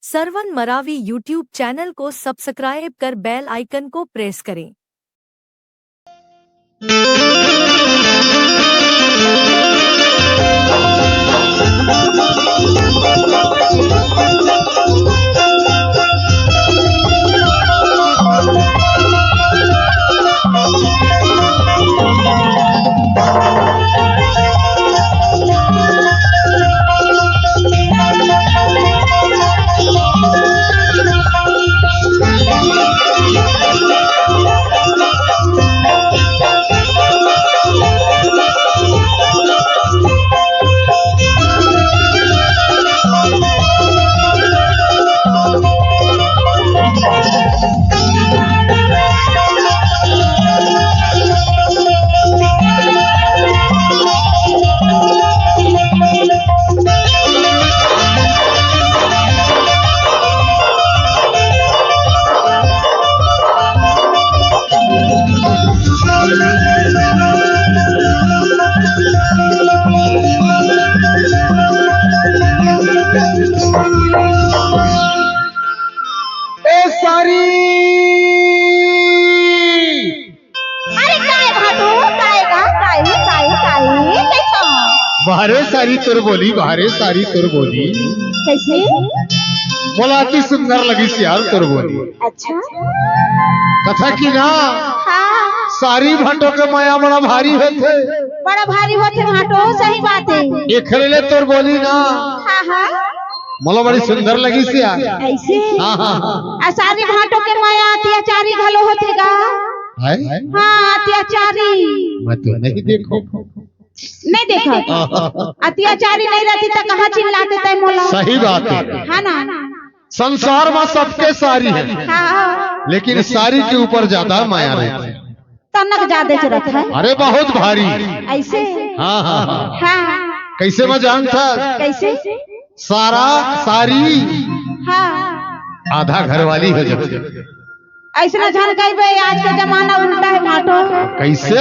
Sarwan Maravi YouTube channel को subscribe कर bell icon को प्रेस करें। बाहरे सारी तुर बोली, बाहरे सारी तुर बोली। कैसे? बोला की सुंदर लगी सियार तुर बोली। अच्छा कथा की ना हाँ सारी भाटों के माया बड़ा भारी होते, बड़ा भारी होते भाटो, सही बात है। ये खरेले तुर बोली ना हाँ हाँ मोला बड़ी सुंदर लगी सियार। ऐसे हाँ हाँ सारी भाटों के माया अत्याचारी घलो होतेगा। हाँ अत्याचारी मैं तो नहीं देखो नहीं देखा अत्याचारी नहीं रहती तो कहाँ चिल्लाते थे मोला। सही बात है। हाँ ना संसार में सबके सारी है, हाँ लेकिन सारी के ऊपर ज्यादा माया रहती है। तनक ज्यादा चरत है। अरे बहुत भारी। ऐसे हाँ हाँ हाँ हाँ कैसे मैं जानता? कैसे? सारा सारी हाँ आधा घर वाली हो जाती। ऐसा जान गई आज का जमाना उल्टा है भाटो। कैसे?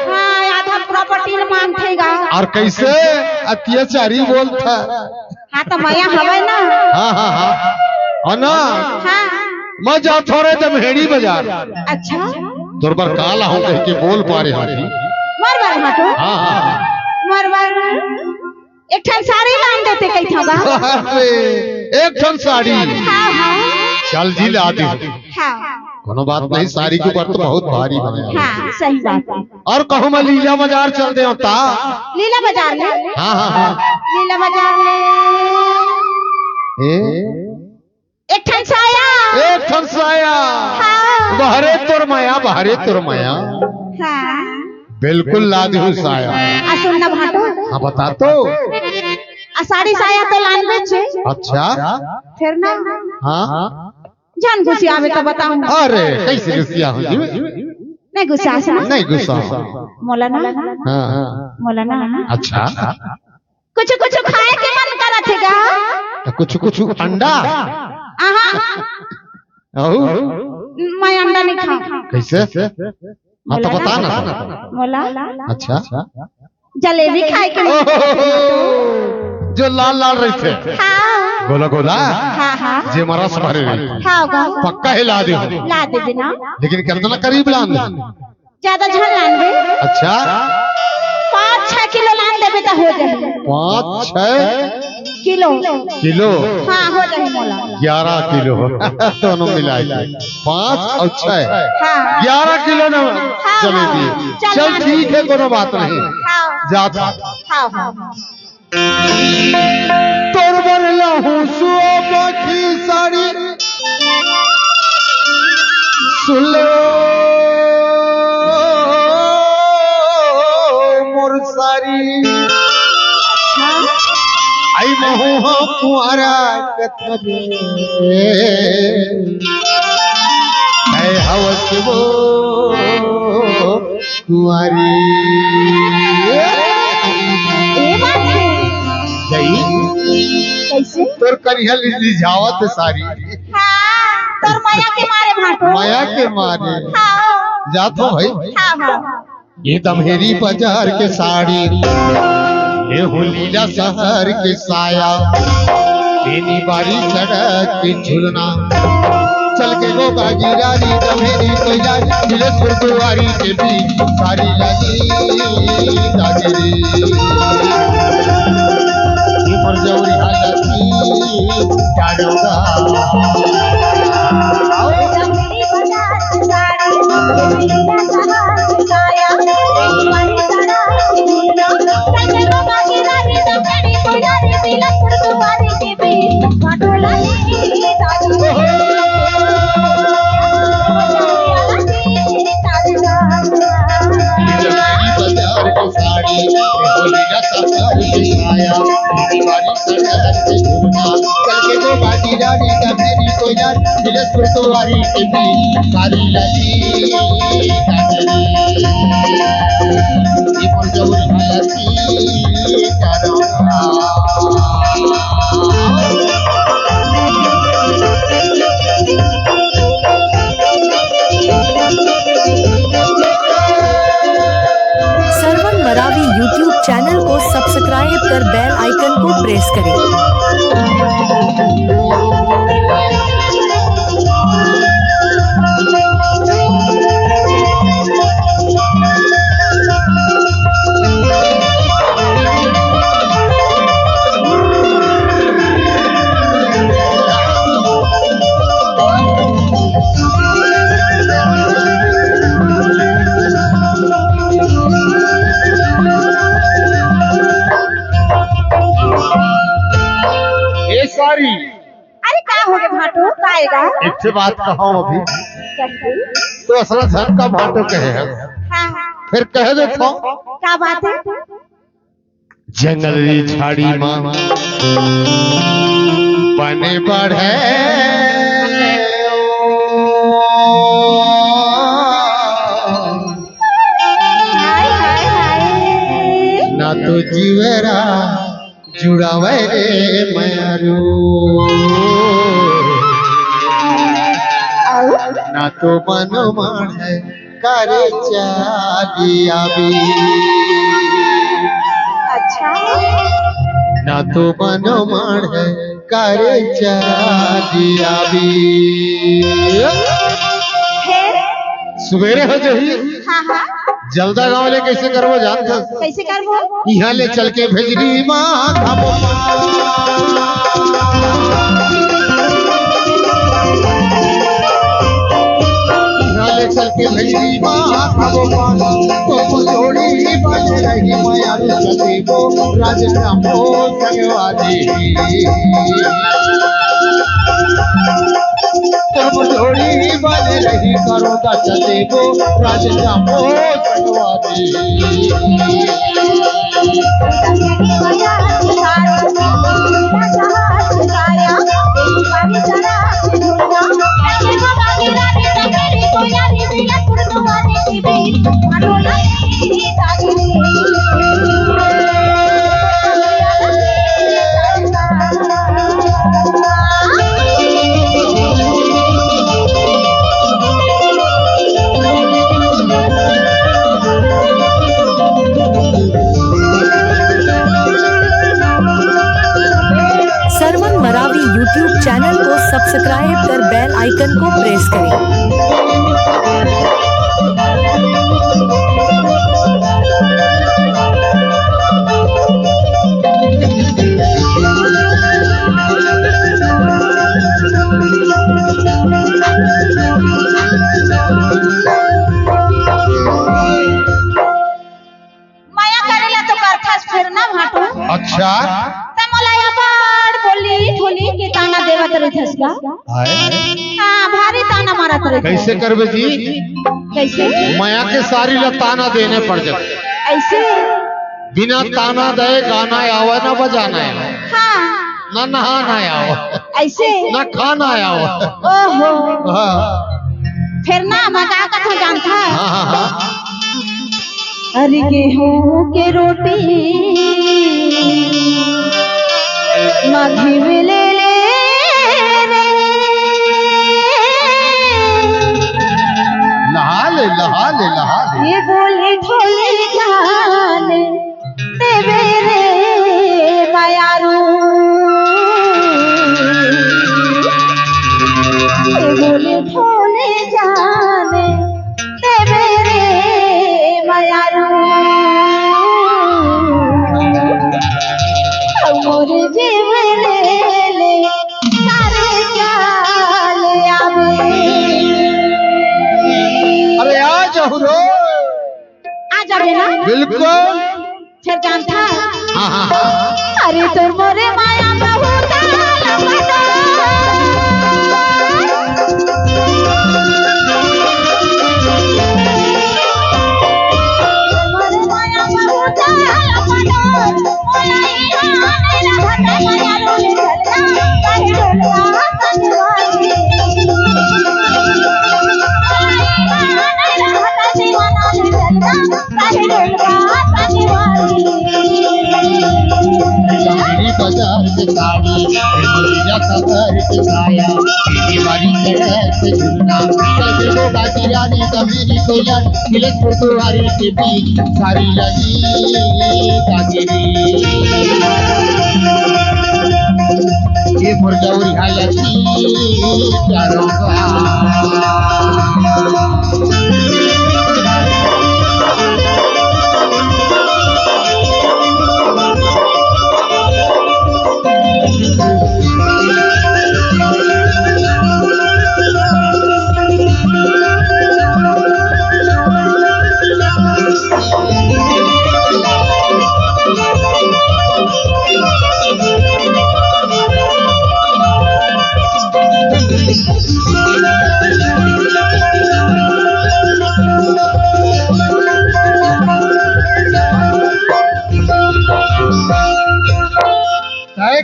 हाँ आधा प्रॉपर्टी मांगतेगा और कैसे अत्याचारी बोलता? हाँ तो माया हवे ना। हाँ हाँ हाँ और ना हाँ मैं जा थोड़े जमहेड़ी बाजार अच्छा तोर पर काला हूँ कह के बोल पा रहे हाथी। मरवर भाटो हाँ हाँ मरवर एक ठन साड़ी लान देते कई थगा। अरे एक ठन साड़ी हाँ हाँ चल जी ला दी। हाँ कोनो बात नहीं, साड़ी के ऊपर तो बहुत भारी बनाया। हाँ सही बात है। और कहूँ मैं लीला बाजार चल दे होता। लीला बाजार ले। हाँ हाँ हाँ लीला बाजार ले एक ठन साया। एक ठन साया हाँ बाहरे तुर माया, बाहरे तुर माया हाँ बिल्कुल ला दी हूँ साया। आ सुनना भाटो। हाँ बता तो। आ साड़ी साया तो लान बेचे। अच्छा फिर ना हाँ जान गुस्से आवे तो बताऊं। अरे कैसे गुस्सा हूँ जी? नहीं गुस्सा से नहीं गुस्सा। मोला ना हाँ हाँ मोला ना अच्छा कुछ कुछ खाए के मन करत हैगा। तो कुछ कुछ अंडा आहा मैं अंडा नहीं खाऊं। कैसे? हाँ तो बता ना। मोला अच्छा जलेबी खाए के मन जो लाल लाल रहते हाँ गोला गोला हाँ हाँ जे मरस भरे रहते हाँ गा पक्का हिला दे। ला दे देना लेकिन कितना करीब लान दे? ज्यादा झल लान दे। अच्छा 5-6 किलो लान देबे तो हो जाए। 5-6 किलो किलो हाँ हो जाए मोला। 11 किलो दोनों मिलाए 5 और 6 हाँ 11 किलो ना जलेबी। चल ठीक है कोनो बात नहीं हाँ जाता। हाँ हाँ तोर बर लहू सुबकी साड़ी सुन लो मोर सारी आई महू कुआरा कथबे है हवस वो कुआरी। ये बात है। कैसे? तोर करिया लिझावत सारी हाँ तोर माया के मारे भाटो। माया के मारे हाँ जातो भाई। हाँ हाँ ये दमहेरी बाजार के साड़ी ये हो लीला शहर के साया मेरी बारी सड़क पे झूलना चल के गो बाजीरारी जमेरी कोई जारी दिलस गुरुवारी के बीच सारी लगी दागरी ये पर जौरी हालती क्या होगा गुरुवारी के भी सारी लगी ये पर जौरी हालती क्या सरवन मरावी यूट्यूब चैनल को सब्सक्राइब कर बेल आइकन को प्रेस करें। सारी अरे क्या हो गया भाटो काएगा एक से बात कहा अभी तो असला धन का भाटो कहे है हाँ फिर कह दे तो क्या बात है जंगली झाड़ी मां बने बढ़े हाय हाय हाय ना तो जीवरा जुड़ावे रे मयारू ना तो मन माने करे चालिया भी अच्छा ना तो मन माने करे चालिया भी फिर सवेरे हो जही हाँ हाँ जल्दा गाँव ले कैसे करबो जानता कैसे करबो यहाँ ले चल के भेजरी माँ खाबो यहाँ ले चल के भेजरी माँ खाबो तो जोड़ी बन रही माया चले वो राजनामो संगवादी तुम जोड़ी बन रही करोगा चले वो राजनामो संगवादी सरवन मरावी यूट्यूब चैनल को सब्सक्राइब कर बेल आइकन को प्रेस करें। माया करेला तो करथस फिर ना भाटो अच्छा त मोला या बाड़ बोली ठोली के ताना देवत रहिथस का हां भारी ताना मारत रहिथस कैसे करबे जी कैसे माया के सारी ला ताना देने पड़ जाते ऐसे बिना ताना दे गाना आवे ना बजाना आवे हां ना नहाना आवे ऐसे ना खाना आवे ओहो हाँ फिर ना मगा कथा जानता हाँ हाँ अरे गेहूं के रोटी माघी में ले ले रे लहा ले ये बोले ढोले जान देवे रे मायारू जहुरो आ जाबे ना बिल्कुल। फिर जानता हाँ हाँ हाँ। अरे तोर मोरे माया बहुत लपटा मोरे माया बहुत लपटा मोया माया रोले चलता काहे डोलवा संगवारी दीवाना ले चलता काहे डोलवा संगवारी मेरी बाजार से साड़ी मेरा सफर से साया मेरी बारी सड़क से झूलना चलते दो बाकी रानी तो मेरी कोया मिलत फुटवारी के बीच सारी लगी कागिरी ये मुर्गौरी हालती चारों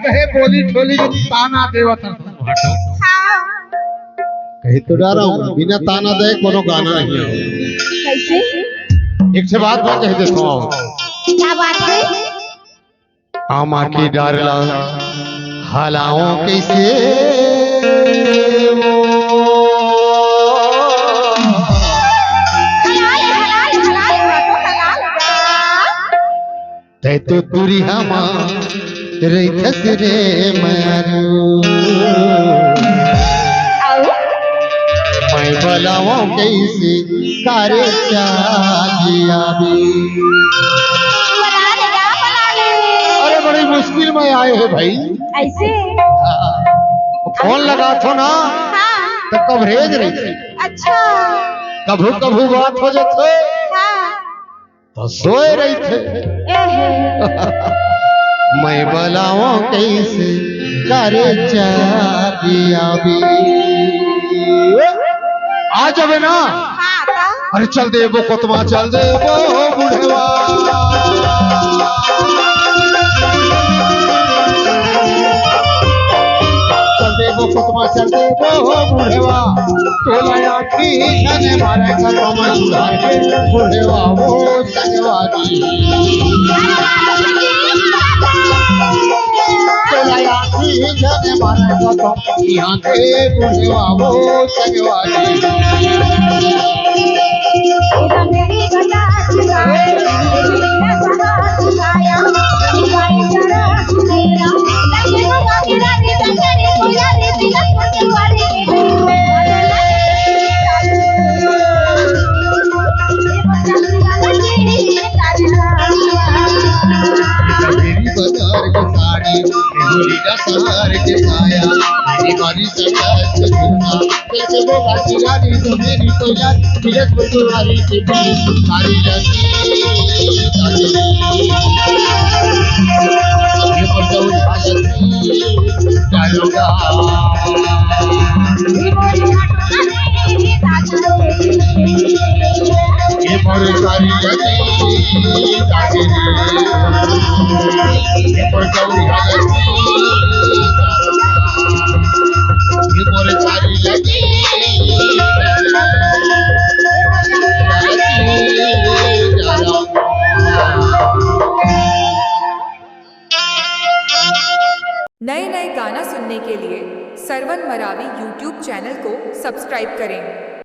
कहे बोली ठोली जो ताना देवत कहे तो डरा हूँ बिना ताना दे कोनो गाना नहीं है। कैसे एक से बात मैं कह देता हूँ क्या बात है आमा की डारला हलाओं कैसे ते तो तुरी हमा रही रे मारू मैं बलाओ कैसे कारे चालिया अरे बड़ी मुश्किल में आए हैं भाई ऐसे फोन लगा थो ना हाँ तो कवरेज रही थी अच्छा कभू कभू बात हो जाते हाँ तो सोए रही थे मैं बलाओ कैसे करे चाबिया भी आ जावे ना हाँ ता अरे चल दे वो कोतमा चल दे वो बुढ़वा चल दे वो कोतमा चल दे वो बुढ़वा तोला की जाने मारे का कमा चुरा के बुढ़वा वो संगवारी तोला की जाने मारे का कमा यहाँ के बुढ़वा वो संगवारी इधर मेरी गटा चुराए मैं सदा चुराया तुम्हारी जरा मेरा लगे तो बाकीरा रे तंगरे कोया रे तिलक पटवारी के मेरी बाजार की साड़ी मेरी का सहार के साया मेरी बारी सरकार से झूलना कैसे वो बाकी रानी तो मेरी तो यार मिलत फुटवारी के बीच सारी लगी ये पर जाऊँ हालती डालोगा ये पर सारी लगी ये पर जाऊँ हालती ये पर सारी लगी नए नए गाना सुनने के लिए सरवन मरावी यूट्यूब चैनल को सब्सक्राइब करें।